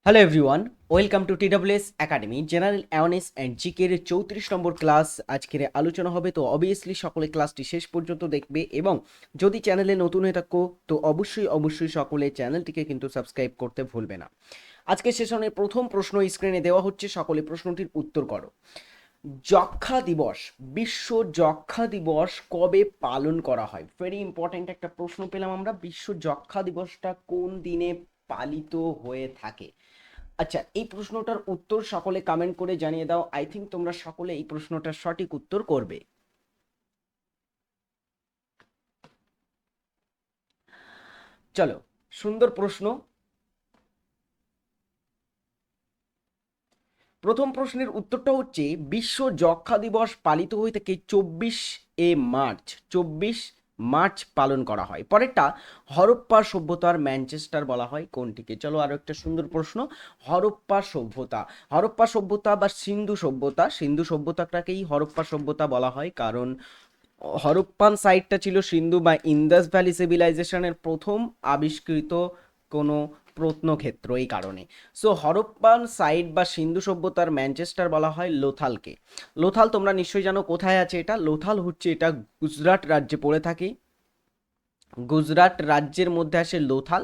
Hello everyone, welcome to TWS academy general awareness and জিকের 34 নম্বর class আজকের আলোচনা হবে। তো অবভিয়াসলি সকলে ক্লাসটি শেষ পর্যন্ত দেখবে এবং যদি চ্যানেলে নতুন হয়ে থাকো তো অবশ্যই সকলে চ্যানেলটিকে কিন্তু সাবস্ক্রাইব করতে ভুলবে না। আজকের সেশনের প্রথম প্রশ্ন স্ক্রিনে দেওয়া হচ্ছে, সকলে প্রশ্নটির উত্তর করো। যক্ষ্মা দিবস, বিশ্ব যক্ষ্মা দিবস কবে পালন করা হয়? ভেরি ইম্পর্ট্যান্ট একটা প্রশ্ন পেলাম আমরা। বিশ্ব যক্ষ্মা দিবসটা কোন দিনে পালিত হয়ে থাকে? আচ্ছা, এই প্রশ্নটার উত্তর সকলে কমেন্ট করে জানিয়ে দাও। আই থিঙ্ক তোমরা সকলে এই প্রশ্নটার সঠিক উত্তর করবে। চলো, সুন্দর প্রশ্ন। প্রথম প্রশ্নের উত্তরটা হচ্ছে বিশ্ব যক্ষ্মা দিবস পালিত হয়ে থাকে 24 মার্চ। 24 মার্চ পালন করা হয়। পরেরটা, হরপ্পা সভ্যতার ম্যানচেস্টার বলা হয় কোনটিকে? চলো আরো একটা সুন্দর প্রশ্ন। হরপ্পা সভ্যতা, হরপ্পা সভ্যতা বা সিন্ধু সভ্যতা, সিন্ধু সভ্যতাটাকেই হরপ্পা সভ্যতা বলা হয়, কারণ হরপ্পান সাইটটা ছিল সিন্ধু বা ইন্দাস ভ্যালি সিভিলাইজেশনের প্রথম আবিষ্কৃত কোনো প্রত্নক্ষেত্র, এই কারণে। সো হরপ্পান সাইট বা সিন্ধু সভ্যতার ম্যানচেস্টার বলা হয় লোথালকে। লোথাল তোমরা নিশ্চয়ই জানো কোথায় আছে এটা। লোথাল হচ্ছে এটা গুজরাট রাজ্যে পড়ে থাকে। গুজরাট রাজ্যের মধ্যে আসে লোথাল,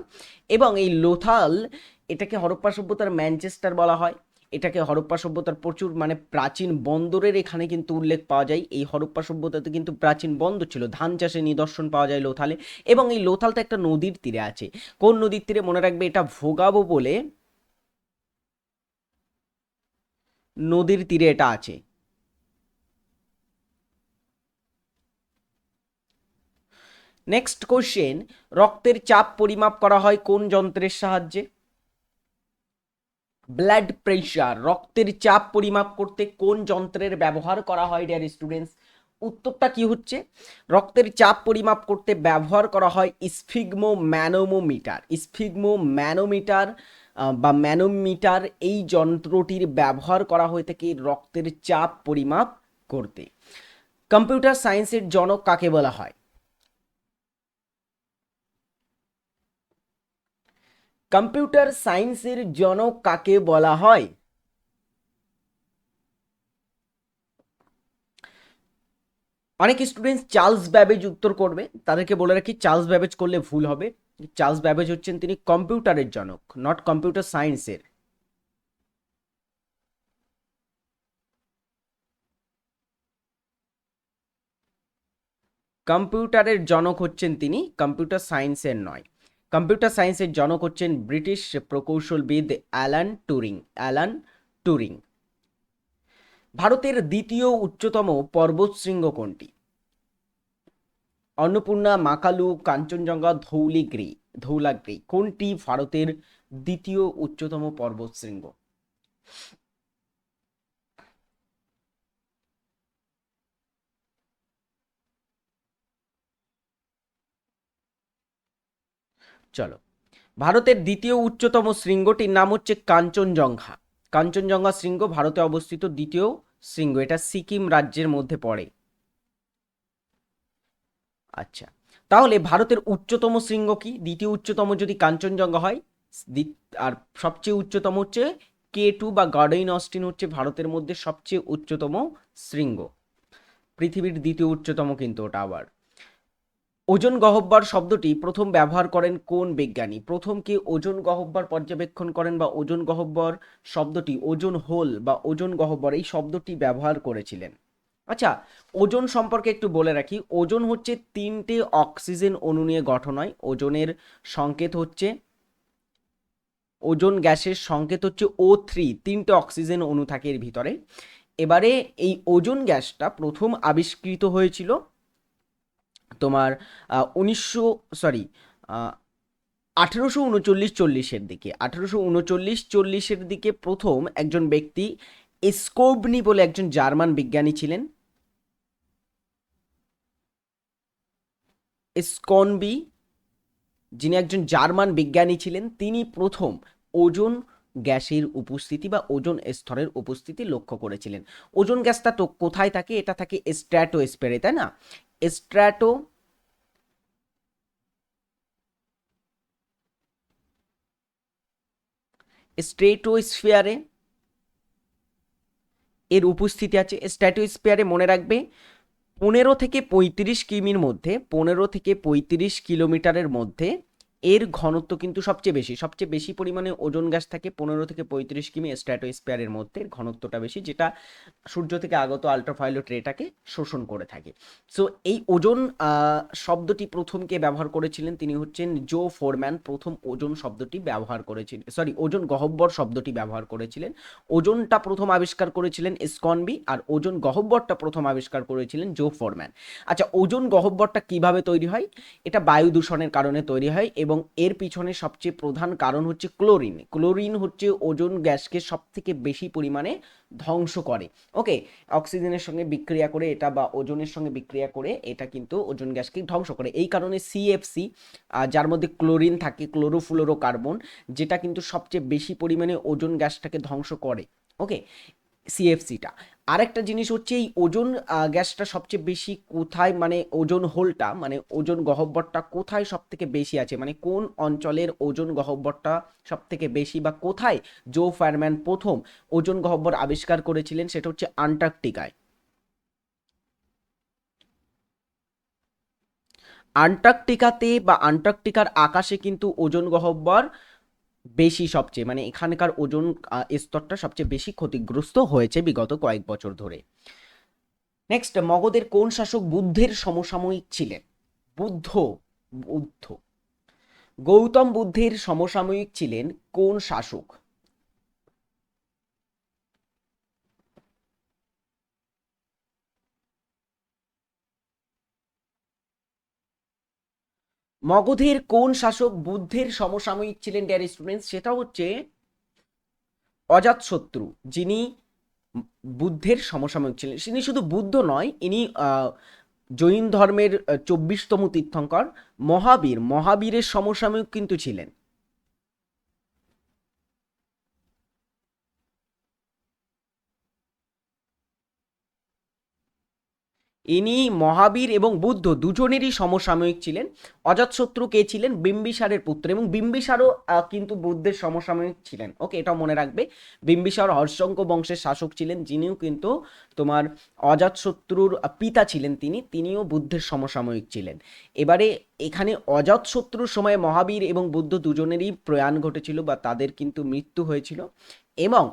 এবং এই লোথাল এটাকে হরপ্পা সভ্যতার ম্যানচেস্টার বলা হয়। এটাকে হরপ্পা সভ্যতার প্রচুর প্রাচীন বন্দরের এখানে কিন্তু উল্লেখ পাওয়া যায়। এই হরপ্পা সভ্যতাতে কিন্তু প্রাচীন বন্দর ছিল, ধান চাষের নিদর্শন পাওয়া যায় লোথালে। এবং এই লোথালটা একটা নদীর তীরে আছে। কোন নদীর তীরে? মনে রাখবে, এটা ভোগাবো বলে নদীর তীরে এটা আছে। নেক্সট কোশ্চেন, রক্তের চাপ পরিমাপ করা হয় কোন যন্ত্রের সাহায্যে? ব্লাড প্রেশার, রক্তের চাপ পরিমাপ করতে কোন যন্ত্রের ব্যবহার করা হয় ডিয়ার স্টুডেন্টস? উত্তরটা কি হচ্ছে? রক্তের চাপ পরিমাপ করতে ব্যবহার করা হয় স্ফিগমো ম্যানোমিটার। স্ফিগমো ম্যানোমিটার বা ম্যানোমিটার, এই যন্ত্রটির ব্যবহার করা হয়ে থাকে রক্তের চাপ পরিমাপ করতে। কম্পিউটার সায়েন্সের জনক কাকে বলা হয়? কম্পিউটার সায়েন্সের জনক কাকে বলা হয়? অনেক স্টুডেন্টস চার্লস ব্যাবেজ উত্তর করবে, তাদেরকে বলে রাখি চার্লস ব্যাবেজ করলে ভুল হবে। চার্লস ব্যাবেজ হচ্ছেন তিনি কম্পিউটারের জনক, নট কম্পিউটার সায়েন্সের। কম্পিউটারের জনক হচ্ছেন তিনি, কম্পিউটার সায়েন্সের নয়। কম্পিউটার সায়েন্সের জনক হচ্ছেন ব্রিটিশ প্রকৌশলবিদ অ্যালান টুরিং। Alan Turing. ভারতের দ্বিতীয় উচ্চতম পর্বতশৃঙ্গ কোনটি? অন্নপূর্ণা, মাকালু, কাঞ্চনজঙ্ঘা, ধৌলিগিরি। ধৌলাগিরি কোনটি ভারতের দ্বিতীয় উচ্চতম পর্বতশৃঙ্গ? চলো, ভারতের দ্বিতীয় উচ্চতম শৃঙ্গটির নাম হচ্ছে কাঞ্চনজঙ্ঘা। কাঞ্চনজঙ্ঘা শৃঙ্গ ভারতে অবস্থিত দ্বিতীয় শৃঙ্গ, এটা সিকিম রাজ্যের মধ্যে পড়ে। আচ্ছা, তাহলে ভারতের উচ্চতম শৃঙ্গ কি? দ্বিতীয় উচ্চতম যদি কাঞ্চনজঙ্ঘা হয়, আর সবচেয়ে উচ্চতম হচ্ছে K2 বা গার্ডেন অস্টিন, হচ্ছে ভারতের মধ্যে সবচেয়ে উচ্চতম শৃঙ্গ। পৃথিবীর দ্বিতীয় উচ্চতম কিন্তু ওটা। আবার ওজন গহ্বর শব্দটি প্রথম ব্যবহার করেন কোন বিজ্ঞানী? প্রথম কে ওজন গহ্বর পর্যবেক্ষণ করেন বা ওজন গহ্বর শব্দটি, ওজন হোল বা ওজন গহ্বর এই শব্দটি ব্যবহার করেছিলেন? আচ্ছা, ওজন সম্পর্কে একটু বলে রাখি। ওজন হচ্ছে 3টে অক্সিজেন অণু নিয়ে গঠন হয়। ওজনের সংকেত হচ্ছে, ওজন গ্যাসের সংকেত হচ্ছে O3। 3টে অক্সিজেন অণু থাকে এর ভিতরে। এবারে এই ওজন গ্যাসটা প্রথম আবিষ্কৃত হয়েছিল তোমার 1900 সরি 1839-40-এর দিকে। 1839-40-এর দিকে প্রথম একজন ব্যক্তি, স্কোবনি বলে একজন জার্মান বিজ্ঞানী ছিলেন। স্কনবি, যিনি একজন জার্মান বিজ্ঞানী ছিলেন, তিনি প্রথম ওজন গ্যাসের উপস্থিতি বা ওজন স্তরের উপস্থিতি লক্ষ্য করেছিলেন। ওজন গ্যাসটা তো কোথায় থাকে? এটা থাকে স্ট্র্যাটোস্ফিয়ারে, তাই না? স্ট্র্যাটো স্ট্রেটোস্ফিয়ারে এর উপস্থিতি আছে। স্ট্র্যাটোস্ফিয়ারে মনে রাখবে 15 থেকে 35 কিলোমিটারের মধ্যে এর ঘনত্ব কিন্তু সবচেয়ে বেশি পরিমাণে ওজোন গ্যাস থাকে 15 থেকে 35 কিমি স্ট্র্যাটোস্ফিয়ারের মধ্যে, এর ঘনত্বটা বেশি, যেটা সূর্য থেকে আগত আল্ট্রাভায়োলেট রেটাকে শোষণ করে থাকে। সো এই ওজোন শব্দটি প্রথম কে ব্যবহার করেছিলেন, তিনি হচ্ছেন জো ফোরম্যান। প্রথম ওজোন শব্দটি ব্যবহার করেছিলেন, ওজোন গহ্বর শব্দটি ব্যবহার করেছিলেন। ওজোনটা প্রথম আবিষ্কার করেছিলেন স্কনবি, আর ওজোন গহ্বরটা প্রথম আবিষ্কার করেছিলেন জো ফোরম্যান। আচ্ছা, ওজোন গহ্বরটা কিভাবে তৈরি হয়? এটা বায়ু দূষণের কারণে তৈরি হয়, এবং এর পিছনে সবচেয়ে প্রধান কারণ হচ্ছে ক্লোরিন। ক্লোরিন হচ্ছে ওজোন গ্যাসকে সব থেকে বেশি পরিমাণে ধ্বংস করে। ওকে, অক্সিজেনের সঙ্গে বিক্রিয়া করে এটা, বা ওজোনের সঙ্গে বিক্রিয়া করে এটা কিন্তু ওজোন গ্যাসকে ধ্বংস করে। এই কারণে সিএফসি, যার মধ্যে ক্লোরিন থাকে, ক্লোরোফ্লোরো কার্বন, যেটা কিন্তু সবচেয়ে বেশি পরিমাণে ওজোন গ্যাসটাকে ধ্বংস করে। ওকে, সিএফসিটা। আরেকটা জিনিস হচ্ছে এই ওজোন গ্যাসটা সবচেয়ে বেশি কোথায়, মানে ওজোন হোলটা, মানে ওজোন গহ্বরটা কোথায় সব থেকে বেশি আছে, মানে কোন অঞ্চলের ওজোন গহ্বরটা সব থেকে বেশি, বা কোথায় জো ফারম্যান প্রথম ওজোন গহ্বর আবিষ্কার করেছিলেন, সেটা হচ্ছে আন্টার্কটিকায়। আন্টার্কটিকাতে বা আন্টার্কটিকার আকাশে কিন্তু ওজোন গহ্বর বেশি সবচেয়ে, মানে এখানকার ওজোন স্তরটা সবচেয়ে বেশি ক্ষতিগ্রস্ত হয়েছে বিগত কয়েক বছর ধরে। নেক্সট, মগধের কোন শাসক বুদ্ধের সমসাময়িক ছিলেন? বুদ্ধ বুদ্ধ গৌতম বুদ্ধের সমসাময়িক ছিলেন কোন শাসক? মগধের কোন শাসক বুদ্ধের সমসাময়িক ছিলেন ডিয়ার স্টুডেন্টস? সেটা হচ্ছে অজাতশত্রু, যিনি বুদ্ধের সমসাময়িক ছিলেন। তিনি শুধু বুদ্ধ নয়, ইনি জৈন ধর্মের 24তম তীর্থঙ্কর মহাবীরের সমসাময়িক কিন্তু ছিলেন। ইনি মহাবীর এবং বুদ্ধ দুজনেরই সমসাময়িক ছিলেন। অজাতশত্রু কে ছিলেন? বিম্বিসারের পুত্র, এবং বিম্বিসারও কিন্তু বুদ্ধের সমসাময়িক ছিলেন। ওকে, এটাও মনে রাখবে। বিম্বিসার হর্ষঙ্ক বংশের শাসক ছিলেন, যিনিও কিন্তু তোমার অজাতশত্রুর পিতা ছিলেন, তিনিও বুদ্ধের সমসাময়িক ছিলেন। এবারে এখানে অজাতশত্রুর সময় মহাবীর এবং বুদ্ধ দুজনেরই প্রয়াণ ঘটেছিল, বা তাদের কিন্তু মৃত্যু হয়েছিল। এবং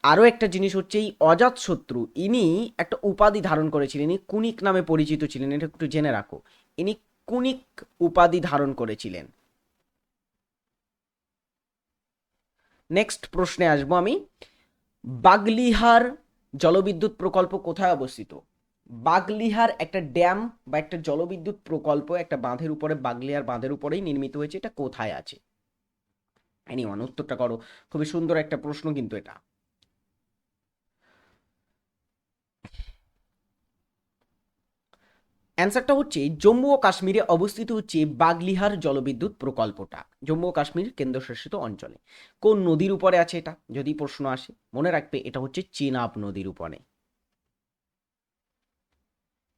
আরও একটা জিনিস হচ্ছে, এই অজাতশত্রু ইনি একটা উপাধি ধারণ করেছিলেন, ইনি কুনিক নামে পরিচিত ছিলেন, এটা একটু জেনে রাখো। ইনি কুনিক উপাধি ধারণ করেছিলেন। নেক্সট প্রশ্নে আসবো আমি। বাগলিহার জলবিদ্যুৎ প্রকল্প কোথায় অবস্থিত? বাগলিহার একটা ড্যাম বা একটা জলবিদ্যুৎ প্রকল্প, একটা বাঁধের উপরে, বাগলিহার বাঁধের উপরেই নির্মিত হয়েছে। এটা কোথায় আছে? এনিওয়ান, উত্তরটা করো। খুবই সুন্দর একটা প্রশ্ন কিন্তু এটা। অ্যান্সারটা হচ্ছে জম্মু ও কাশ্মীরে অবস্থিত হচ্ছে বাগলিহার জলবিদ্যুৎ প্রকল্পটা, জম্মু ও কাশ্মীর কেন্দ্রশাসিত অঞ্চলে। কোন নদীর উপরে আছে এটা যদি প্রশ্ন আসে, মনে রাখবে এটা হচ্ছে চেনাব নদীর উপরে।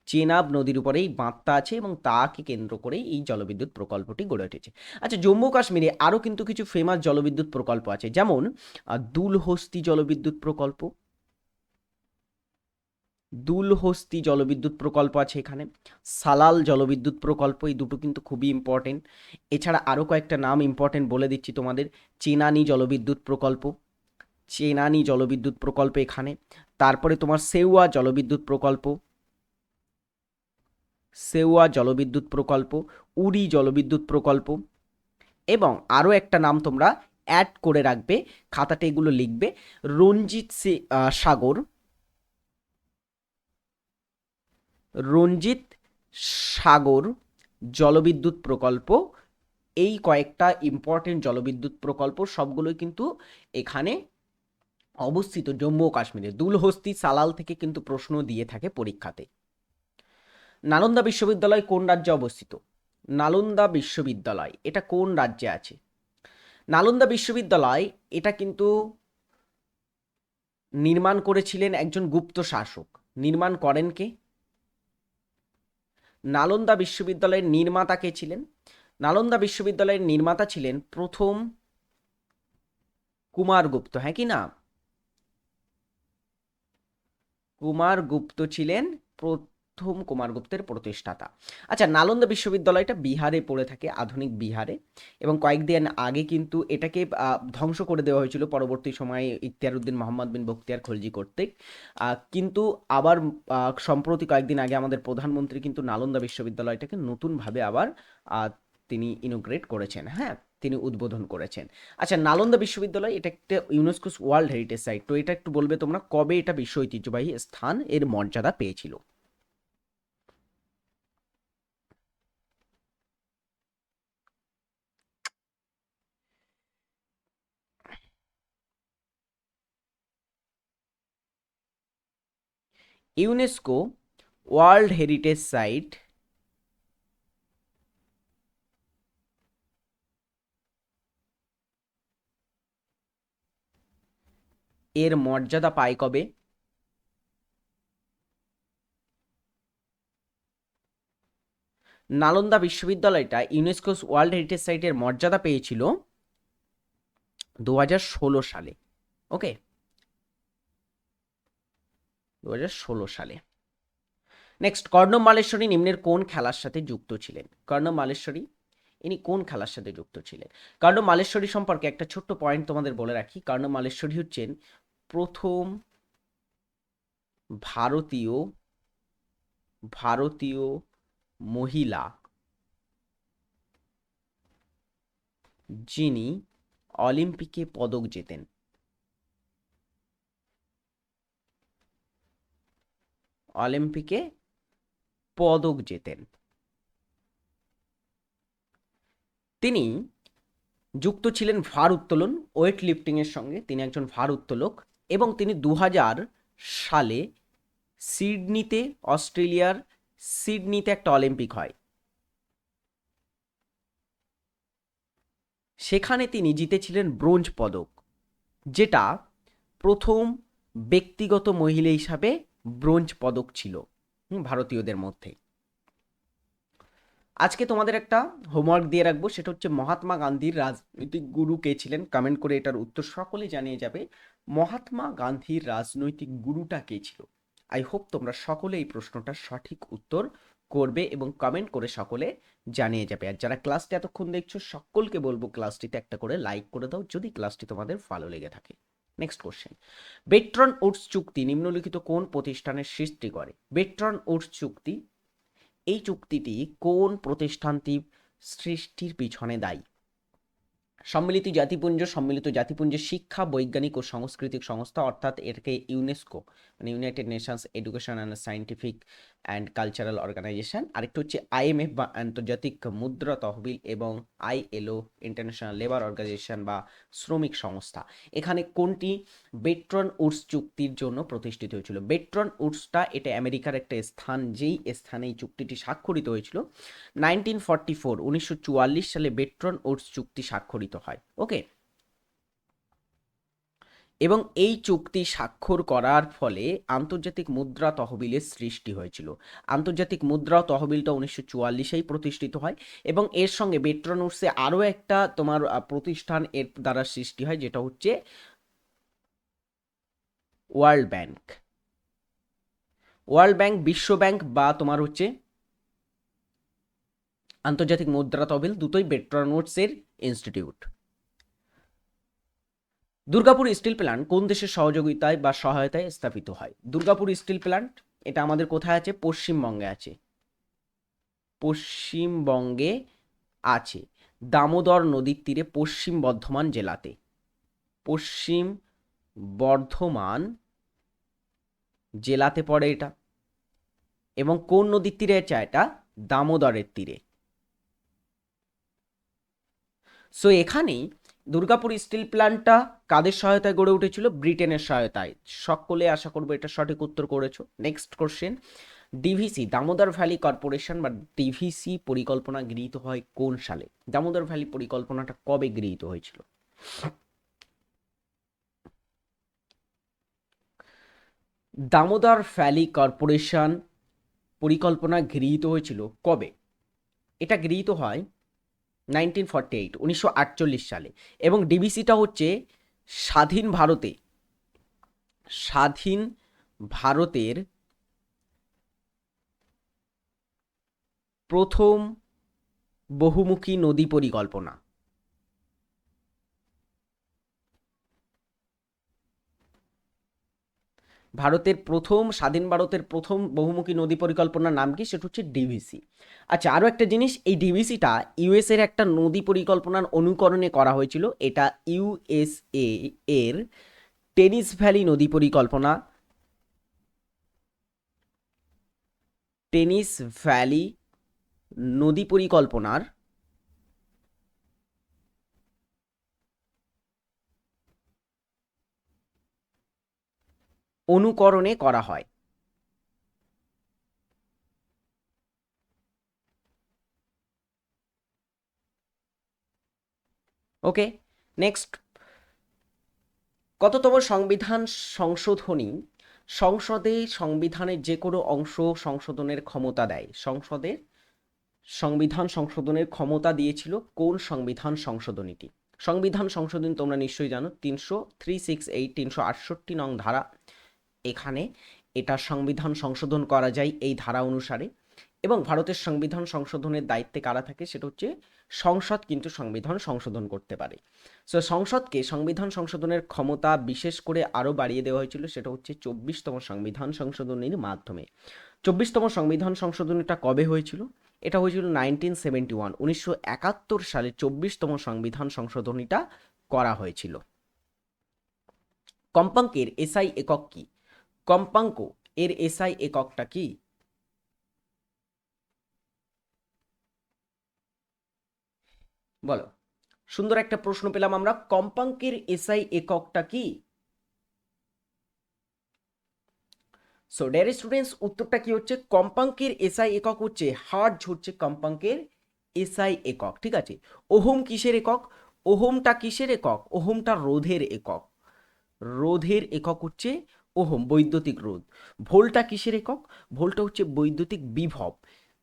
চেনাব নদীর উপরে এই বাঁধটা আছে, এবং তাকে কেন্দ্র করেই এই জলবিদ্যুৎ প্রকল্পটি গড়ে উঠেছে। আচ্ছা, জম্মু কাশ্মীরে আরও কিন্তু কিছু ফেমাস জলবিদ্যুৎ প্রকল্প আছে, যেমন দুলহস্তি জলবিদ্যুৎ প্রকল্প, দুলহস্তি জলবিদ্যুৎ প্রকল্প আছে এখানে। সালাল জলবিদ্যুৎ প্রকল্প, এই দুটো কিন্তু খুবই ইম্পর্টেন্ট। এছাড়া আরও কয়েকটা নাম ইম্পর্টেন্ট বলে দিচ্ছি তোমাদের। চেনানি জলবিদ্যুৎ প্রকল্প, চেনানি জলবিদ্যুৎ প্রকল্প এখানে। তারপরে তোমার সেউয়া জলবিদ্যুৎ প্রকল্প, সেউয়া জলবিদ্যুৎ প্রকল্প, উড়ি জলবিদ্যুৎ প্রকল্প, এবং আরও একটা নাম তোমরা অ্যাড করে রাখবে, খাতাতে এগুলো লিখবে। রঞ্জিত সাগর, রঞ্জিত সাগর জলবিদ্যুৎ প্রকল্প। এই কয়েকটা ইম্পর্টেন্ট জলবিদ্যুৎ প্রকল্প সবগুলোই কিন্তু এখানে অবস্থিত জম্মু ও কাশ্মীরে। দুলহস্তি সালাল থেকে কিন্তু প্রশ্ন দিয়ে থাকে পরীক্ষাতে। নালন্দা বিশ্ববিদ্যালয় কোন রাজ্যে অবস্থিত? নালন্দা বিশ্ববিদ্যালয় এটা কোন রাজ্যে আছে? নালন্দা বিশ্ববিদ্যালয় এটা কিন্তু নির্মাণ করেছিলেন একজন গুপ্ত শাসক। নির্মাণ করেন কে? নালন্দা বিশ্ববিদ্যালয়ের নির্মাতা কে ছিলেন? নালন্দা বিশ্ববিদ্যালয়ের নির্মাতা ছিলেন প্রথম কুমারগুপ্ত, হ্যাঁ কি না? কুমারগুপ্ত ছিলেন প্রথম কুমারগুপ্তের প্রতিষ্ঠাতা। আচ্ছা, নালন্দা বিশ্ববিদ্যালয়টা বিহারে পড়ে থাকে, আধুনিক বিহারে, এবং কয়েকদিন আগে কিন্তু এটাকে ধ্বংস করে দেওয়া হয়েছিল পরবর্তী সময়ে ইখতিয়ার উদ্দিন মোহাম্মদ বিন বখতিয়ার খলজি কর্তৃক। কিন্তু আবার সম্প্রতি কয়েকদিন আগে আমাদের প্রধানমন্ত্রী কিন্তু নালন্দা বিশ্ববিদ্যালয়টাকে নতুনভাবে আবার তিনি ইনোগ্রেট করেছেন, হ্যাঁ, তিনি উদ্বোধন করেছেন। আচ্ছা, নালন্দা বিশ্ববিদ্যালয় এটা একটা ইউনেস্কোস ওয়ার্ল্ড হেরিটেজ সাইট, তো এটা একটু বলবে তোমরা কবে এটা বিশ্ব ঐতিহ্যবাহী স্থান এর মর্যাদা পেয়েছিল? ইউনেস্কো ওয়ার্ল্ড হেরিটেজ সাইট এর মর্যাদা পায় কবে? নালন্দা বিশ্ববিদ্যালয়টা ইউনেস্কোস ওয়ার্ল্ড হেরিটেজ সাইটের মর্যাদা পেয়েছিল 2016 সালে। ওকে, 2016 সালে। নেক্সট, কর্ণব মালেশ্বরী নিম্নের কোন খেলার সাথে যুক্ত ছিলেন? কর্ণব মালেশ্বরী ইনি কোন খেলার সাথে যুক্ত ছিলেন? কর্ণব মালেশ্বরী সম্পর্কে একটা ছোট্ট পয়েন্ট তোমাদের বলে রাখি। কর্ণব মালেশ্বরী হচ্ছেন প্রথম ভারতীয় ভারতীয় মহিলা যিনি অলিম্পিকে পদক জেতেন। অলিম্পিকে পদক জেতেন। তিনি যুক্ত ছিলেন ভার উত্তোলন, ওয়েট লিফটিং এর সঙ্গে। তিনি একজন ভার উত্তোলক, এবং তিনি 2000 সালে সিডনিতে, অস্ট্রেলিয়ার সিডনিতে একটা অলিম্পিক হয়, সেখানে তিনি জিতেছিলেন ব্রোঞ্জ পদক, যেটা প্রথম ব্যক্তিগত মহিলা হিসাবে ব্রোঞ্জ পদক ছিল ভারতীয়দের মধ্যে। আজকে তোমাদের একটা হোমওয়ার্ক দিয়ে রাখবো, সেটা হচ্ছে মহাত্মা গান্ধীর রাজনৈতিক গুরু কে ছিলেন? কমেন্ট করে এটার উত্তর সকলে জানিয়ে যাবে। মহাত্মা গান্ধীর রাজনৈতিক গুরুটা কে ছিল? আই হোপ তোমরা সকলে এই প্রশ্নটার সঠিক উত্তর করবে এবং কমেন্ট করে সকলে জানিয়ে যাবে। আর যারা ক্লাসটি এতক্ষণ দেখছো সকলকে বলবো ক্লাসটিতে একটা করে লাইক করে দাও যদি ক্লাসটি তোমাদের ভালো লেগে থাকে। নেক্সট কোশ্চেন, বেট্রন উডস চুক্তি নিম্নলিখিত কোন প্রতিষ্ঠানের সৃষ্টি করে? বেট্রন উডস চুক্তি, এই চুক্তিটি কোন প্রতিষ্ঠানটি সৃষ্টির পিছনে দায়ী? সম্মিলিত জাতিপুঞ্জ, সম্মিলিত জাতিপুঞ্জের শিক্ষা, বৈজ্ঞানিক ও সাংস্কৃতিক সংস্থা, অর্থাৎ এটাকে ইউনেস্কো মানে United Nations Education and Scientific and Cultural Organization. আরেকটা হচ্ছে আইএমএফ বা আন্তর্জাতিক মুদ্রা তহবিল, এবং আইএলও ইন্টারন্যাশনাল লেবার অর্গানাইজেশন বা শ্রমিক সংস্থা। এখানে কোনটি বেট্রন উডস চুক্তির জন্য প্রতিষ্ঠিত হয়েছিল? বেট্রন উডসটা এটা আমেরিকার একটা স্থান, যেই স্থানে এই চুক্তিটি স্বাক্ষরিত হয়েছিল 1944 সালে বেট্রন উডস চুক্তি স্বাক্ষরিত হয়। ওকে, এবং এই চুক্তি স্বাক্ষর করার ফলে আন্তর্জাতিক মুদ্রা তহবিলের সৃষ্টি হয়েছিল। আন্তর্জাতিক মুদ্রা তহবিলটা 1944-এই প্রতিষ্ঠিত হয়, এবং এর সঙ্গে বেট্রন উডসে আরও একটা তোমার প্রতিষ্ঠান এর দ্বারা সৃষ্টি হয়, যেটা হচ্ছে ওয়ার্ল্ড ব্যাংক। ওয়ার্ল্ড ব্যাংক, বিশ্ব ব্যাংক বা তোমার হচ্ছে আন্তর্জাতিক মুদ্রা তহবিল, দুটোই বেট্রন উডসের ইনস্টিটিউট। দুর্গাপুর স্টিল প্ল্যান্ট কোন দেশের সহযোগিতায় বা সহায়তায় স্থাপিত হয়? দুর্গাপুর স্টিল প্ল্যান্ট এটা আমাদের কোথায় আছে? পশ্চিমবঙ্গে আছে। পশ্চিমবঙ্গে আছে, দামোদর নদীর তীরে, পশ্চিম বর্ধমান জেলাতে। পশ্চিম বর্ধমান জেলাতে পড়ে এটা, এবং কোন নদীর তীরে আছে এটা? দামোদরের তীরে। সো এখানেই দুর্গাপুর স্টিল প্ল্যান্টটা কাদের সহায়তায় গড়ে উঠেছিল? ব্রিটেনের সহায়তায়। সকলে আশা করবো এটা সঠিক উত্তর করেছো। Next question, DVC Damodar valley corporation বা ডিভিসি পরিকল্পনা গৃহীত হয় কোন সালে? দামোদর ভ্যালি পরিকল্পনাটা কবে গৃহীত হয়েছিল? দামোদর ভ্যালি কর্পোরেশন পরিকল্পনা গৃহীত হয়েছিল কবে? এটা গৃহীত হয় 1948 সালে, এবং ডিভিসিটা হচ্ছে স্বাধীন ভারতে, স্বাধীন ভারতের প্রথম বহুমুখী নদী পরিকল্পনা। স্বাধীন ভারতের প্রথম বহুমুখী নদী পরিকল্পনার নাম কি? সেটা হচ্ছে ডিভিসি। আচ্ছা, আরও একটা জিনিস, এই ডিভিসিটা ইউএস এর একটা নদী পরিকল্পনার অনুকরণে করা হয়েছিল। এটা ইউএসএ এর টেনিস ভ্যালি নদী পরিকল্পনা, টেনিস ভ্যালি নদী পরিকল্পনার অনুকরণে করা হয়। ওকে, নেক্সট, কততম সংবিধান সংশোধনী সংসদে সংবিধানের যে কোনো অংশ সংশোধনের ক্ষমতা দেয়? সংসদে সংবিধান সংশোধনের ক্ষমতা দিয়েছিল কোন সংবিধান সংশোধনীটি? সংবিধান সংশোধনী তোমরা নিশ্চয়ই জানো, 368 নং ধারা। এখানে এটা সংবিধান সংশোধন করা যায় এই ধারা অনুসারে। এবং ভারতের সংবিধান সংশোধনের দায়িত্বে কারা থাকে? সেটা হচ্ছে সংসদ, কিন্তু সংবিধান সংশোধন করতে পারে। সো সংসদকে সংবিধান সংশোধনের ক্ষমতা বিশেষ করে আরও বাড়িয়ে দেওয়া হয়েছিল, সেটা হচ্ছে 24তম সংবিধান সংশোধনীর মাধ্যমে। 24তম সংবিধান সংশোধনীটা কবে হয়েছিল? এটা হয়েছিল 1971, 1971 সালে 24তম সংবিধান সংশোধনীটা করা হয়েছিল। কম্পাঙ্কের এসআই একক কি? কম্পাঙ্ক এর এসআই এককটা কি? বলো, সুন্দর একটা প্রশ্ন পেলাম আমরা। কম্পাঙ্কের এসআই এককটা কি? সো ডিয়ার স্টুডেন্টস, উত্তরটা কি হচ্ছে? কম্পাঙ্কের এসআই একক হচ্ছে হার্জ, হচ্ছে কম্পাঙ্কের এসআই একক। ঠিক আছে। ওহম কিসের একক? ওহমটা কিসের একক? ওহমটা রোধের একক। রোধের একক হচ্ছে ওহম, বৈদ্যুতিক রোধ। ভোল্টটা কিসের একক? ভোল্টটা হচ্ছে বৈদ্যুতিক বিভব,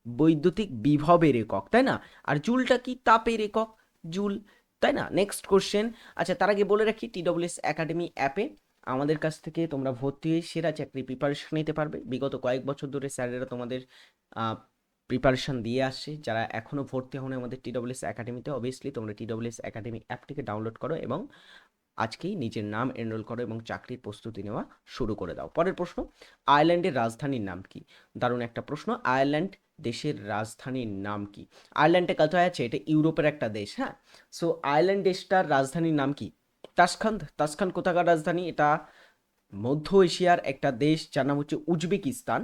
বৈদ্যুতিক বিভবের একক, তাই না? আর জুলটা কি? তাপের একক, জুল, তাই না? Next question. আচ্ছা, তার আগে বলে রাখি, TWS একাডেমি অ্যাপে আমাদের কাছ থেকে তোমরা ভর্তি হয়ে সেরা চাকরি প্রিপারেশন নিতে পারবে। বিগত কয়েক বছর ধরে স্যারেরা তোমাদের প্রিপারেশন দিয়ে আসছে। যারা এখনও ভর্তি হন আমাদের TWS একাডেমিতে, অবভিয়াসলি তোমরা TWS একাডেমি অ্যাপটিকে ডাউনলোড করো এবং আজকেই নিজের নাম এনরোল করো এবং চাকরির প্রস্তুতি নেওয়া শুরু করে দাও। পরের প্রশ্ন, আয়ারল্যান্ডের রাজধানীর নাম কি? দারুণ একটা প্রশ্ন। আয়ারল্যান্ড দেশের রাজধানীর নাম কি? আয়ারল্যান্ডে কোথায় আছে? এটা ইউরোপের একটা দেশ, হ্যাঁ। সো আয়ারল্যান্ড দেশটার রাজধানীর নাম কি? তাসখান্দ। তাসখান্দ কোথাকার রাজধানী? এটা মধ্য এশিয়ার একটা দেশ, যার নাম হচ্ছে উজবেকিস্তান।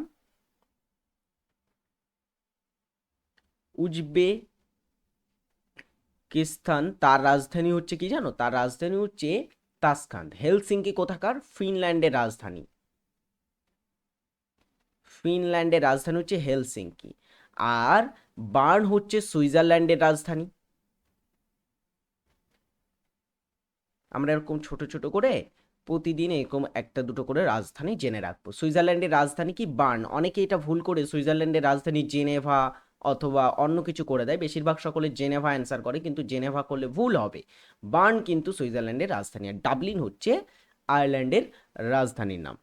উজবেকিস্তান, তার রাজধানী হচ্ছে কি জানো? তার রাজধানী হচ্ছে তাসখান্দ। হেলসিঙ্কি কোথাকার? ফিনল্যান্ডের রাজধানী। ফিনল্যান্ডের রাজধানী হচ্ছে হেলসিঙ্কি। আর বার্ন হচ্ছে সুইজারল্যান্ডের রাজধানী। আমরা এরকম ছোট ছোট করে প্রতিদিন এরকম একটা দুটো করে রাজধানী জেনে রাখবো। সুইজারল্যান্ডের রাজধানী কি? বার্ন। অনেকে এটা ভুল করে সুইজারল্যান্ডের রাজধানী জেনেভা অথবা অন্য কিছু করে দেয়। বেশিরভাগ সকলে জেনেভা অ্যান্সার করে, কিন্তু জেনেভা করলে ভুল হবে। বার্ন কিন্তু সুইজারল্যান্ডের রাজধানী। আর ডাবলিন হচ্ছে আয়ারল্যান্ডের রাজধানীর নাম।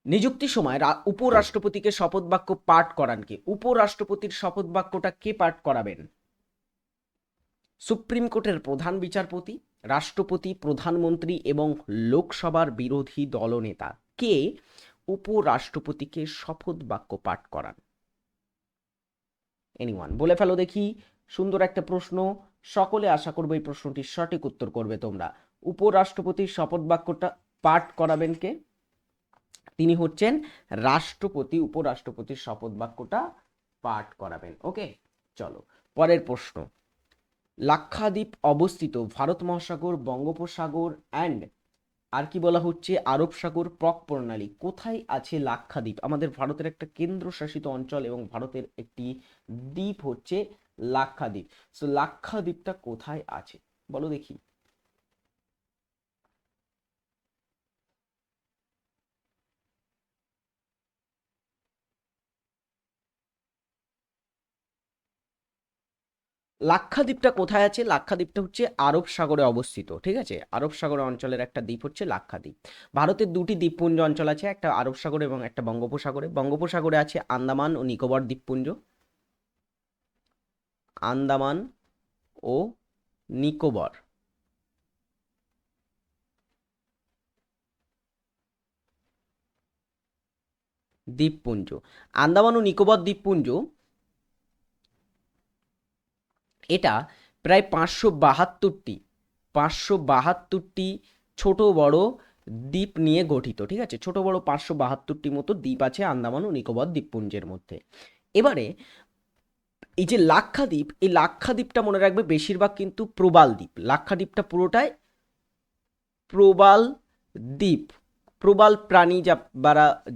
নিযুক্তির সময় উপরাষ্ট্রপতিকে শপথ বাক্য পাঠ করান কে? উপরাষ্ট্রপতির শপথ বাক্যটা কে পাঠ করাবেন? সুপ্রিম কোর্টের প্রধান বিচারপতি, রাষ্ট্রপতি, প্রধানমন্ত্রী এবং লোকসভার বিরোধী দলনেতা কে উপরাষ্ট্রপতিকে শপথ বাক্য পাঠ করান? এনিওয়ান, বলে ফেলো দেখি। সুন্দর একটা প্রশ্ন, সকলে আশা করবো এই প্রশ্নটির সঠিক উত্তর করবে তোমরা। উপরাষ্ট্রপতির শপথ বাক্যটা পাঠ করাবেন কে? তিনি হচ্ছেন রাষ্ট্রপতি। উপরাষ্ট্রপতির শপথ বাক্যটা পাঠ করাবেন। ওকে, চলো পরের প্রশ্ন। লাক্ষাদ্বীপ অবস্থিত ভারত মহাসাগর, বঙ্গোপসাগর অ্যান্ড আর কি বলা হচ্ছে আরব সাগর প্রক প্রণালী, কোথায় আছে লাক্ষাদ্বীপ? আমাদের ভারতের একটা কেন্দ্রশাসিত অঞ্চল এবং ভারতের একটি দ্বীপ হচ্ছে লাক্ষাদ্বীপ। সো লাক্ষাদ্বীপটা কোথায় আছে বলো দেখি। লাক্ষাদ্বীপটা কোথায় আছে? লাক্ষাদ্বীপটা হচ্ছে আরব সাগরে অবস্থিত, ঠিক আছে? আরব সাগর অঞ্চলের একটা দ্বীপ হচ্ছে লাক্ষাদ্বীপ। ভারতের দুটি দ্বীপপুঞ্জ অঞ্চল আছে, একটা আরব সাগরে এবং একটা বঙ্গোপসাগরে। বঙ্গোপসাগরে আছে আন্দামান ও নিকোবর দ্বীপপুঞ্জ, আন্দামান ও নিকোবর দ্বীপপুঞ্জ। আন্দামান ও নিকোবর দ্বীপপুঞ্জ এটা প্রায় 572টি ছোট বড় দ্বীপ নিয়ে গঠিত, ঠিক আছে? ছোট বড় 572টি মতো দ্বীপ আছে আন্দামান ও নিকোবর দ্বীপপুঞ্জের মধ্যে। এবারে এই যে লাক্ষাদ্বীপ, এই লাক্ষাদ্বীপটা মনে রাখবে বেশিরভাগ কিন্তু প্রবাল দ্বীপ। লাক্ষাদ্বীপটা পুরোটাই প্রবাল দ্বীপ। প্রবাল প্রাণী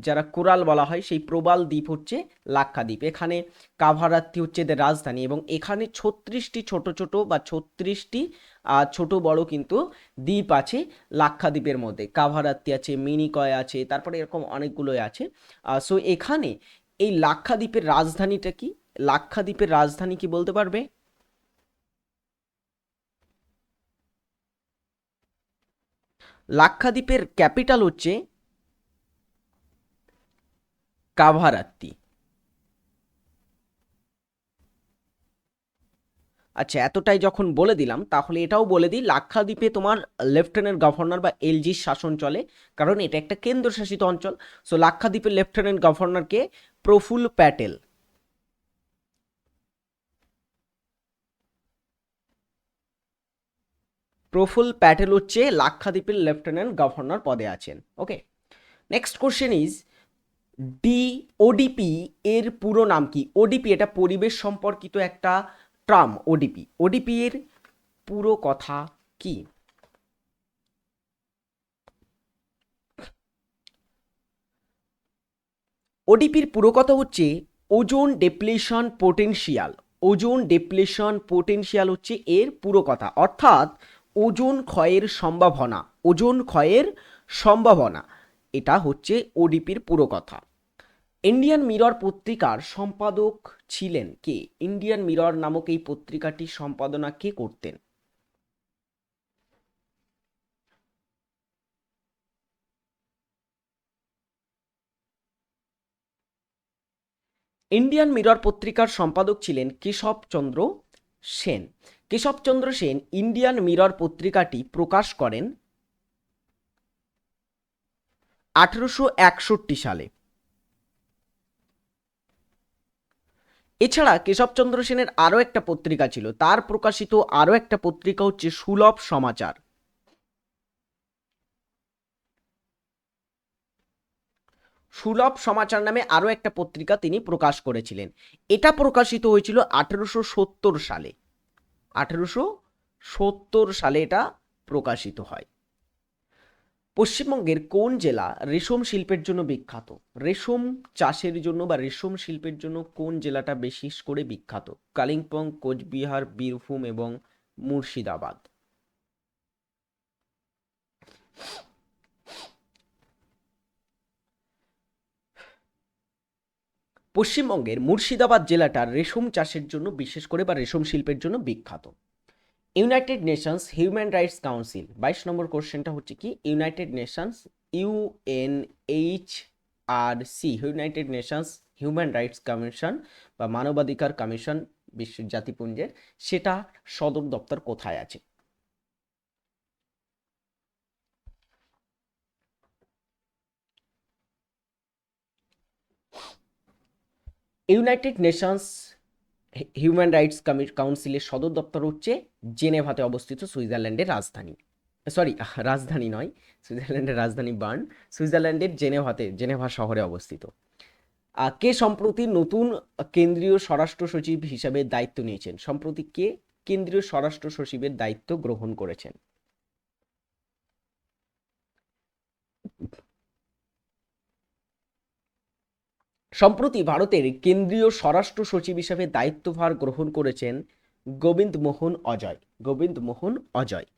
যারা কোরাল বলা হয়, সেই প্রবাল দ্বীপ হচ্ছে লাক্ষাদ্বীপ। এখানে কাভারাত্তি হচ্ছে এদের রাজধানী, এবং এখানে 36টি ছোট ছোট বা 36টি ছোট বড় কিন্তু দ্বীপ আছে লাক্ষাদ্বীপের মধ্যে। কাভারাত্তি আছে, মিনিকয় আছে, তারপরে এরকম অনেকগুলোই আছে। সো এখানে এই লাক্ষাদ্বীপের রাজধানীটা কি? লাক্ষাদ্বীপের রাজধানী কি বলতে পারবে? লাক্ষাদ্বীপের ক্যাপিটাল হচ্ছে কাভারাত্তি। আচ্ছা, এতটাই যখন বলে দিলাম, তাহলে এটাও বলে দিই, লাক্ষাদ্বীপে তোমার লেফটেন্যান্ট গভর্নর বা এলজির শাসন চলে, কারণ এটা একটা কেন্দ্রশাসিত অঞ্চল। সো লাক্ষাদ্বীপের লেফটেন্যান্ট গভর্নরকে প্রফুল্ল প্যাটেল। প্রফুল্ল প্যাটেল হচ্ছে লাক্ষাদ্বীপের লেফটেন্যান্ট গভর্নর পদে আছেন। Okay, next question is the ODP এর পুরো নাম কি? ওডিপি এটা পরিবেশ সম্পর্কিত একটা ট্রাম। ওডিপি, ওডিপি এর পুরো কথা কি? ওডিপির পুরো কথা হচ্ছে ওজোন ডেপ্লেশন পোটেনশিয়াল। ওজোন ডেপ্লেশন পোটেনশিয়াল হচ্ছে এর পুরো কথা, অর্থাৎ ওজোন ক্ষয়ের সম্ভাবনা। ওজোন ক্ষয়ের সম্ভাবনা, এটা হচ্ছে ওডিপির পুরো কথা। ইন্ডিয়ান মিরর পত্রিকার সম্পাদক ছিলেন কে? ইন্ডিয়ান মিরর নামক এই পত্রিকাটির সম্পাদনা কে করতেন? ইন্ডিয়ান মিরর পত্রিকার সম্পাদক ছিলেন কেশবচন্দ্র সেন। কেশবচন্দ্র সেন ইন্ডিয়ান মিরর পত্রিকাটি প্রকাশ করেন 1861 সালে। এছাড়া কেশবচন্দ্র সেনের আরও একটা পত্রিকা ছিল, তার প্রকাশিত আরও একটা পত্রিকা হচ্ছে সুলভ সমাচার। সুলভ সমাচার নামে আরও একটা পত্রিকা তিনি প্রকাশ করেছিলেন। এটা প্রকাশিত হয়েছিল 1870 সালে। 1870 সালে এটা প্রকাশিত হয়। পশ্চিমবঙ্গের কোন জেলা রেশম শিল্পের জন্য বিখ্যাত? রেশম চাষের জন্য বা রেশম শিল্পের জন্য কোন জেলাটা বিশেষ করে বিখ্যাত? কালিম্পং, কোচবিহার, বীরভূম এবং মুর্শিদাবাদ। পশ্চিমবঙ্গের মুর্শিদাবাদ জেলাটা রেশম চাষের জন্য বিশেষ করে বা রেশম শিল্পের জন্য বিখ্যাত। United Nations human rights council, 22 নম্বর কোশ্চেনটা হচ্ছে কি? United Nations, UNHRC, United Nations human rights commission বা মানবাধিকার কমিশন বিশ্ব জাতিপুঞ্জের, সেটা সদর দপ্তর কোথায় আছে? ইউনাইটেড নেশনস হিউম্যান রাইটস কাউন্সিলের সদর দপ্তর হচ্ছে জেনেভাতে অবস্থিত, সুইজারল্যান্ডের রাজধানী। সরি, রাজধানী নয়, সুইজারল্যান্ডের রাজধানী বার্ন। সুইজারল্যান্ডের জেনেভা শহরে অবস্থিত। কে সম্প্রতি নতুন কেন্দ্রীয় স্বরাষ্ট্র সচিব হিসাবে দায়িত্ব নিয়েছেন? সম্প্রতি কে কেন্দ্রীয় স্বরাষ্ট্র সচিবের দায়িত্ব গ্রহণ করেছেন? সম্প্রতি ভারতের কেন্দ্রীয় স্বরাষ্ট্র সচিব হিসাবে দায়িত্বভার গ্রহণ করেছেন গোবিন্দ মোহন অজয়। গোবিন্দ মোহন অজয়।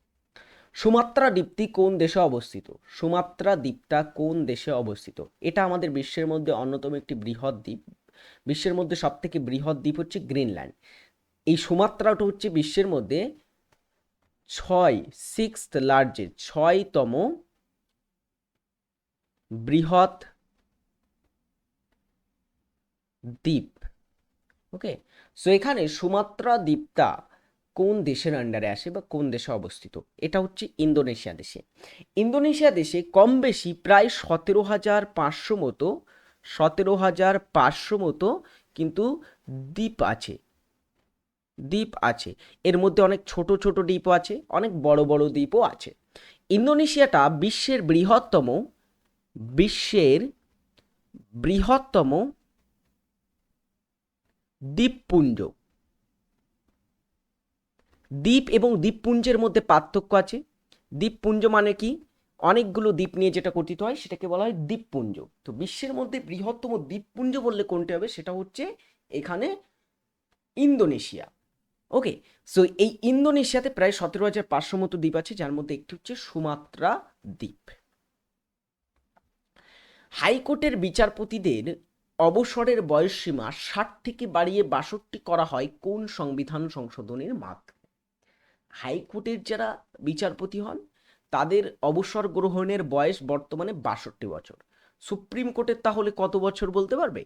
সুমাত্রা দ্বীপটি কোন দেশে অবস্থিত? সুমাত্রা দ্বীপটা কোন দেশে অবস্থিত? এটা আমাদের বিশ্বের মধ্যে অন্যতম একটি বৃহৎ দ্বীপ। বিশ্বের মধ্যে সবথেকে বৃহৎ দ্বীপ হচ্ছে গ্রিনল্যান্ড। এই সুমাত্রাটা হচ্ছে বিশ্বের মধ্যে সিক্সথ লার্জেস্ট, 6তম বৃহৎ দ্বীপ। ওকে, সো এখানে সুমাত্রা দ্বীপটা কোন দেশের আন্ডারে আসে বা কোন দেশে অবস্থিত? এটা হচ্ছে ইন্দোনেশিয়া দেশে। ইন্দোনেশিয়া দেশে কম বেশি প্রায় 17,500 মতো কিন্তু দ্বীপ আছে। এর মধ্যে অনেক ছোট ছোট দ্বীপও আছে, অনেক বড় বড় দ্বীপও আছে। ইন্দোনেশিয়াটা বিশ্বের বৃহত্তম দ্বীপপুঞ্জ। দ্বীপ এবং দ্বীপপুঞ্জের মধ্যে পার্থক্য আছে। দ্বীপপুঞ্জ মানে কি? অনেকগুলো দ্বীপ নিয়ে যেটা গঠিত হয় সেটাকে বলা হয় দ্বীপপুঞ্জ। তো বিশ্বের মধ্যে বৃহত্তম দ্বীপপুঞ্জ বললে কোনটি হবে? সেটা হচ্ছে এখানে ইন্দোনেশিয়া। ওকে, সো এই ইন্দোনেশিয়াতে প্রায় 17,500 মতো দ্বীপ আছে, যার মধ্যে একটি হচ্ছে সুমাত্রা দ্বীপ। হাইকোর্টের বিচারপতিদের অবসরের বয়সসীমা 60 থেকে বাড়িয়ে 62 করা হয় কোন সংবিধান সংশোধনের মাধ্যমে? হাইকোর্টের যারা বিচারপতি হন তাদের অবসর গ্রহণের বয়স বর্তমানে 62 বছর। সুপ্রিম কোর্টের তাহলে কত বছর বলতে পারবে?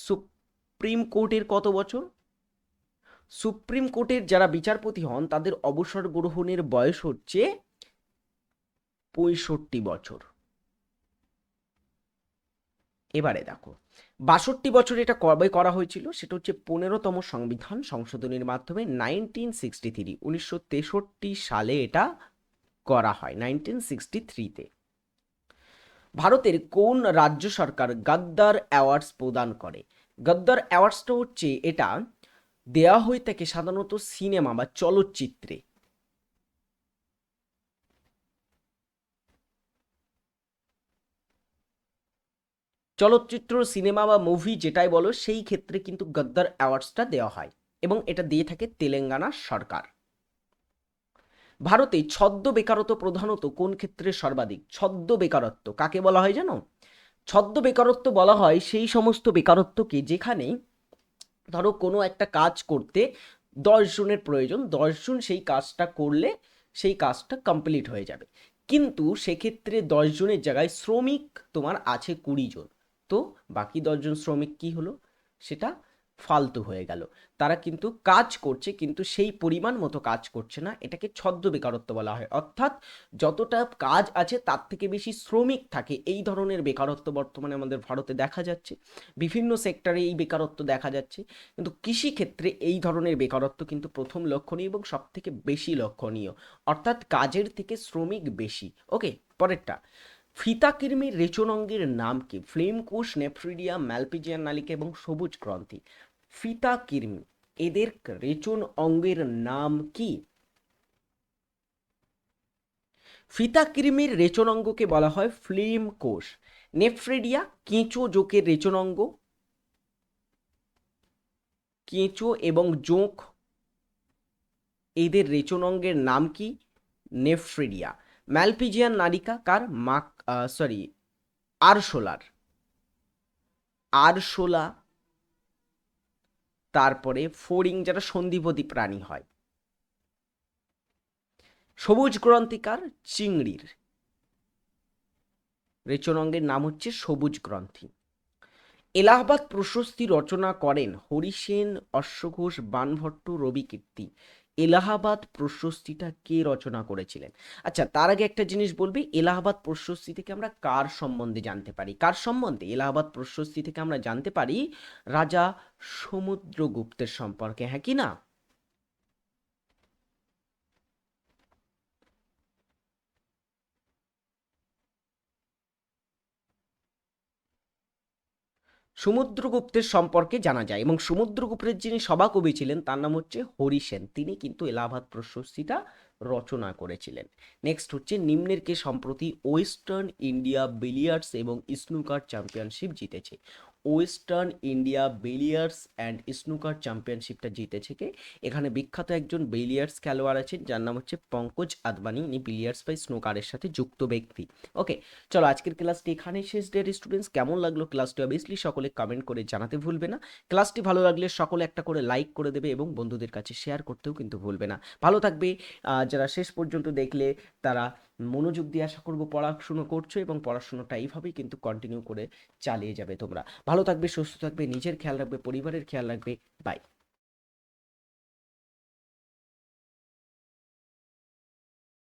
সুপ্রিম কোর্টের কত বছর? সুপ্রিম কোর্টের যারা বিচারপতি হন তাদের অবসর গ্রহণের বয়স হচ্ছে 65 বছর। এবারে দেখো 62 বছর এটা কবে করা হয়েছিল? সেটা হচ্ছে 15তম সংবিধান সংশোধনের মাধ্যমে 1963 সালে এটা করা হয়, 1963-তে। ভারতের কোন রাজ্য সরকার গদ্দার অ্যাওয়ার্ডস প্রদান করে? গদ্দার অ্যাওয়ার্ডসটা হচ্ছে এটা দেয়া হয়ে থাকে সাধারণত সিনেমা বা চলচ্চিত্রে। চলচ্চিত্র, সিনেমা বা মুভি যেটাই বলো সেই ক্ষেত্রে কিন্তু গদ্দার অ্যাওয়ার্ডসটা দেওয়া হয় এবং এটা দিয়ে থাকে তেলেঙ্গানা সরকার। ভারতে ছদ্ম বেকারত্ব প্রধানত কোন ক্ষেত্রে সর্বাধিক? ছদ্ম বেকারত্ব কাকে বলা হয় জানো? ছদ্ম বেকারত্ব বলা হয় সেই সমস্ত বেকারত্বকে যেখানে ধরো কোনো একটা কাজ করতে 10 জনের প্রয়োজন, 10 জন সেই কাজটা করলে সেই কাজটা কমপ্লিট হয়ে যাবে, কিন্তু সেক্ষেত্রে 10 জনের জায়গায় শ্রমিক তোমার আছে 20 জন। তো বাকি 10 জন শ্রমিক কি হলো? সেটা ফালতু হয়ে গেল। তারা কিন্তু কাজ করছে কিন্তু সেই পরিমাণ মতো কাজ করছে না, এটাকে ছদ্ম বেকারত্ব বলা হয়। অর্থাৎ যতটা কাজ আছে তার থেকে বেশি শ্রমিক থাকে, এই ধরনের বেকারত্ব বর্তমানে আমাদের ভারতে দেখা যাচ্ছে। বিভিন্ন সেক্টরে এই বেকারত্ব দেখা যাচ্ছে, কিন্তু কৃষিক্ষেত্রে এই ধরনের বেকারত্ব কিন্তু প্রথম লক্ষণীয় এবং সব থেকে বেশি লক্ষণীয়, অর্থাৎ কাজের থেকে শ্রমিক বেশি। ওকে, পরেরটা, ফিতাকৃমির রেচন অঙ্গের নাম কি? ফ্লেম কোষ, নেফ্রিডিয়া, ম্যালপিজিয়ান নালিকা এবং সবুজ গ্রন্থি। ফিতাকৃমি এদের রেচন অঙ্গের নাম কি? ফিতাকৃমির রেচন অঙ্গকে বলা হয় ফ্লেম কোষ। নেফ্রিডিয়া কেঁচো জোকের রেচন অঙ্গ, কেঁচো এবং জোঁক এদের রেচন অঙ্গের নাম কি? নেফ্রিডিয়া। ম্যালপিজিয়ান নালিকা কার? আরশোলার। আরশোলা, তারপরে ফড়িং যারা সন্ধিপতি প্রাণী হয়। সবুজ গ্রন্থিকার? চিংড়ির রেচন অঙ্গের নাম হচ্ছে সবুজ গ্রন্থি। এলাহাবাদ প্রশস্তি রচনা করেন হরিসেন, অশ্বঘোষ, বাণভট্ট, রবিকীর্তি। এলাহাবাদ প্রশস্তিটা কে রচনা করেছিলেন? আচ্ছা, তার আগে একটা জিনিস বলবি, এলাহাবাদ প্রশস্তি থেকে আমরা কার সম্বন্ধে জানতে পারি? কার সম্বন্ধে? এলাহাবাদ প্রশস্তি থেকে আমরা জানতে পারি রাজা সমুদ্রগুপ্তের সম্পর্কে, হ্যাঁ কি না? সমুদ্রগুপ্তের সম্পর্কে জানা যায় এবং সমুদ্রগুপ্তের যিনি সভাকবি ছিলেন তার নাম হচ্ছে হরিসেন, তিনি কিন্তু এলাহাবাদ প্রশস্তিটা রচনা করেছিলেন। নেক্সট হচ্ছে নিম্নের কে সম্প্রতি ওয়েস্টার্ন ইন্ডিয়া বিলিয়ার্ডস এবং স্নুকার চ্যাম্পিয়নশিপ জিতেছে? Western India billiards and snooker চ্যাম্পিয়নশিপটা জিতেছে কে? এখানে বিখ্যাত একজন বিলিয়ার্ডস খেলোয়াড় আছেন যার নাম হচ্ছে পঙ্কজ আদবানি। ইনি বিলিয়ার্ডস বা স্নুকারের সাথে যুক্ত ব্যক্তি। ওকে, চলো আজকের ক্লাসটি এখানেই শেষ। ডিয়ার স্টুডেন্টস, কেমন লাগলো ক্লাসটি অবভিয়াসলি সকলে কমেন্ট করে জানাতে ভুলবে না। ক্লাসটি ভালো লাগলে সকলে একটা করে লাইক করে দেবে এবং বন্ধুদের কাছে শেয়ার করতেও কিন্তু ভুলবে না। ভালো থাকবে। যারা শেষ পর্যন্ত দেখলে তারা মনোযোগ দিয়ে আশা করবো পড়াশুনো করছো এবং পড়াশুনোটা এইভাবেই কিন্তু কন্টিনিউ করে চালিয়ে যাবে তোমরা। ভালো থাকবে, সুস্থ থাকবে, নিজের খেয়াল রাখবে, পরিবারের খেয়াল রাখবে। বাই।